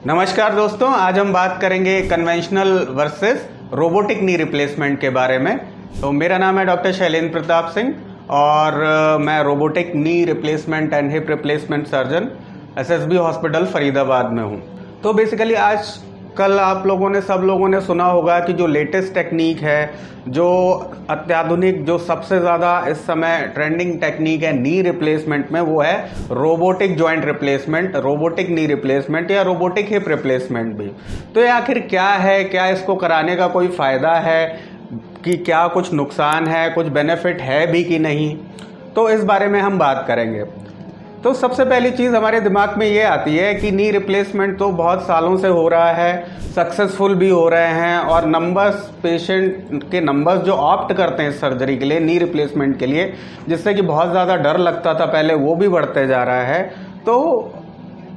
नमस्कार दोस्तों, आज हम बात करेंगे conventional versus robotic knee replacement के बारे में। तो मेरा नाम है डॉक्टर शैलेंद्र प्रताप सिंह और मैं robotic knee replacement and hip replacement surgeon SSB hospital Faridabad में हूँ। तो बेसिकली आज कल आप लोगों ने सब लोगों ने सुना होगा कि जो लेटेस्ट टेक्निक है, जो अत्याधुनिक, जो सबसे ज़्यादा इस समय ट्रेंडिंग टेक्निक है नी रिप्लेसमेंट में, वो है robotic joint replacement, robotic knee replacement या रोबोटिक हिप रिप्लेसमेंट भी। तो ये आखिर क्या है, क्या इसको कराने का कोई फ़ायदा है कि क्या कुछ नुकसान है, कुछ बेनिफिट है भी कि नहीं, तो इस बारे में हम बात करेंगे। तो सबसे पहली चीज़ हमारे दिमाग में ये आती है कि नी रिप्लेसमेंट तो बहुत सालों से हो रहा है, सक्सेसफुल भी हो रहे हैं और नंबर्स, पेशेंट के नंबर्स जो ऑप्ट करते हैं सर्जरी के लिए, नी रिप्लेसमेंट के लिए, जिससे कि बहुत ज़्यादा डर लगता था पहले, वो भी बढ़ते जा रहा है। तो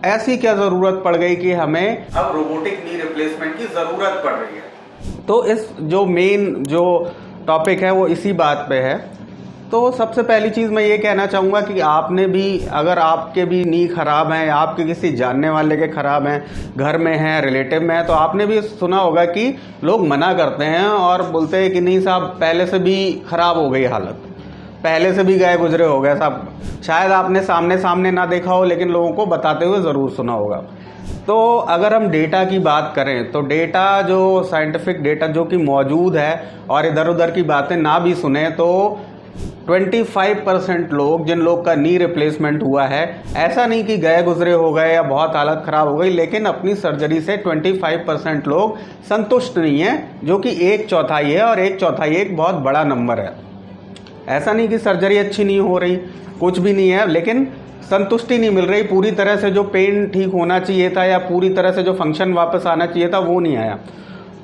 ऐसी क्या ज़रूरत पड़ गई कि हमें अब रोबोटिक नी रिप्लेसमेंट की ज़रूरत पड़ रही है। तो इस जो मेन जो टॉपिक है वो इसी बात पे है। तो सबसे पहली चीज़ मैं ये कहना चाहूँगा कि आपने भी, अगर आपके भी नी खराब हैं या आपके किसी जानने वाले के खराब हैं, घर में हैं, रिलेटिव में हैं, तो आपने भी सुना होगा कि लोग मना करते हैं और बोलते हैं कि नहीं साहब, पहले से भी खराब हो गई हालत, पहले से भी गए गुजरे हो गए साहब। शायद आपने सामने सामने ना देखा हो, लेकिन लोगों को बताते हुए ज़रूर सुना होगा। तो अगर हम डेटा की बात करें तो डेटा, जो साइंटिफिक डेटा जो कि मौजूद है, और इधर उधर की बातें ना भी सुने, तो 25% लोग, जिन लोग का नी रिप्लेसमेंट हुआ है, ऐसा नहीं कि गए गुजरे हो गए या बहुत हालत ख़राब हो गई, लेकिन अपनी सर्जरी से 25% लोग संतुष्ट नहीं हैं, जो कि 1/4 है, और 1/4 एक बहुत बड़ा नंबर है। ऐसा नहीं कि सर्जरी अच्छी नहीं हो रही, कुछ भी नहीं है, लेकिन संतुष्टि नहीं मिल रही, पूरी तरह से जो पेन ठीक होना चाहिए था या पूरी तरह से जो फंक्शन वापस आना चाहिए था वो नहीं आया।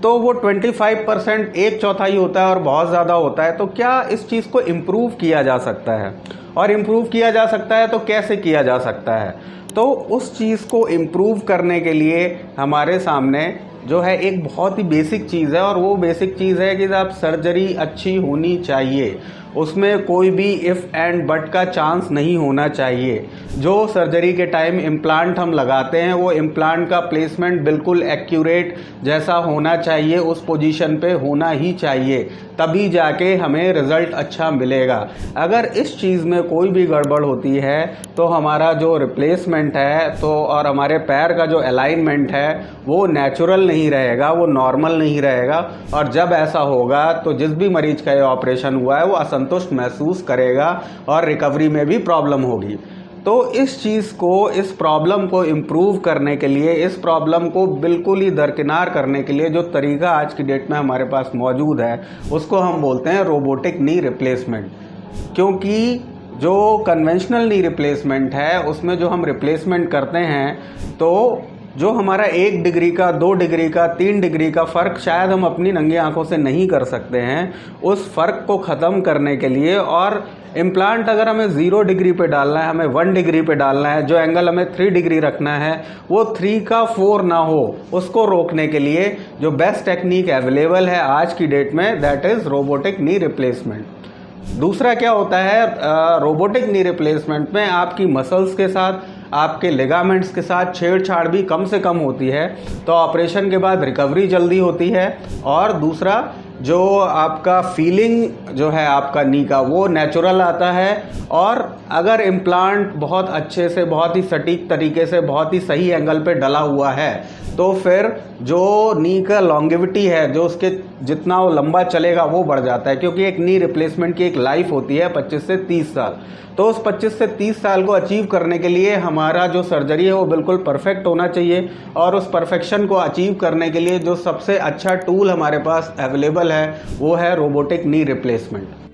तो वो 25% 1/4 होता है और बहुत ज़्यादा होता है। तो क्या इस चीज़ को इम्प्रूव किया जा सकता है, और इम्प्रूव किया जा सकता है तो कैसे किया जा सकता है? तो उस चीज़ को इम्प्रूव करने के लिए हमारे सामने जो है एक बहुत ही बेसिक चीज़ है, और वो बेसिक चीज़ है कि आप सर्जरी अच्छी होनी चाहिए, उसमें कोई भी इफ़ एंड बट का चांस नहीं होना चाहिए। जो सर्जरी के टाइम इम्प्लांट हम लगाते हैं, वो इम्प्लांट का प्लेसमेंट बिल्कुल एक्यूरेट जैसा होना चाहिए, उस पोजीशन पे होना ही चाहिए, तभी जाके हमें रिज़ल्ट अच्छा मिलेगा। अगर इस चीज़ में कोई भी गड़बड़ होती है तो हमारा जो रिप्लेसमेंट है तो, और हमारे पैर का जो अलाइनमेंट है, वो नेचुरल नहीं रहेगा, वो नॉर्मल नहीं रहेगा, और जब ऐसा होगा तो जिस भी मरीज का ये ऑपरेशन हुआ है वो असंतुष्ट महसूस करेगा और रिकवरी में भी प्रॉब्लम होगी। तो इस चीज़ को, इस प्रॉब्लम को इम्प्रूव करने के लिए, इस प्रॉब्लम को बिल्कुल ही दरकिनार करने के लिए जो तरीका आज की डेट में हमारे पास मौजूद है, उसको हम बोलते हैं रोबोटिक नी रिप्लेसमेंट। क्योंकि जो कन्वेंशनल नी रिप्लेसमेंट है, उसमें जो हम रिप्लेसमेंट करते हैं, तो जो हमारा 1 डिग्री का, 2 डिग्री का, 3 डिग्री का फ़र्क शायद हम अपनी नंगी आंखों से नहीं कर सकते हैं, उस फ़र्क को ख़त्म करने के लिए, और इम्प्लांट अगर हमें 0 डिग्री पे डालना है, हमें 1 डिग्री पे डालना है, जो एंगल हमें 3 डिग्री रखना है वो 3 का 4 ना हो, उसको रोकने के लिए जो बेस्ट टेक्निक अवेलेबल है आज की डेट में, that is robotic knee replacement. दूसरा क्या होता है, रोबोटिक नी रिप्लेसमेंट में आपकी मसल्स के साथ, आपके लिगामेंट्स के साथ छेड़छाड़ भी कम से कम होती है, तो ऑपरेशन के बाद रिकवरी जल्दी होती है। और दूसरा, जो आपका फीलिंग जो है आपका नी का, वो नेचुरल आता है। और अगर इम्प्लांट बहुत अच्छे से, बहुत ही सटीक तरीके से, बहुत ही सही एंगल पे डला हुआ है, तो फिर जो नी का लॉन्गेविटी है, जो उसके जितना वो लंबा चलेगा वो बढ़ जाता है, क्योंकि एक नी रिप्लेसमेंट की एक लाइफ होती है 25 से 30 साल। तो उस 25 से 30 साल को अचीव करने के लिए हमारा जो सर्जरी है वो बिल्कुल परफेक्ट होना चाहिए, और उस परफेक्शन को अचीव करने के लिए जो सबसे अच्छा टूल हमारे पास अवेलेबल है वो है रोबोटिक नी रिप्लेसमेंट।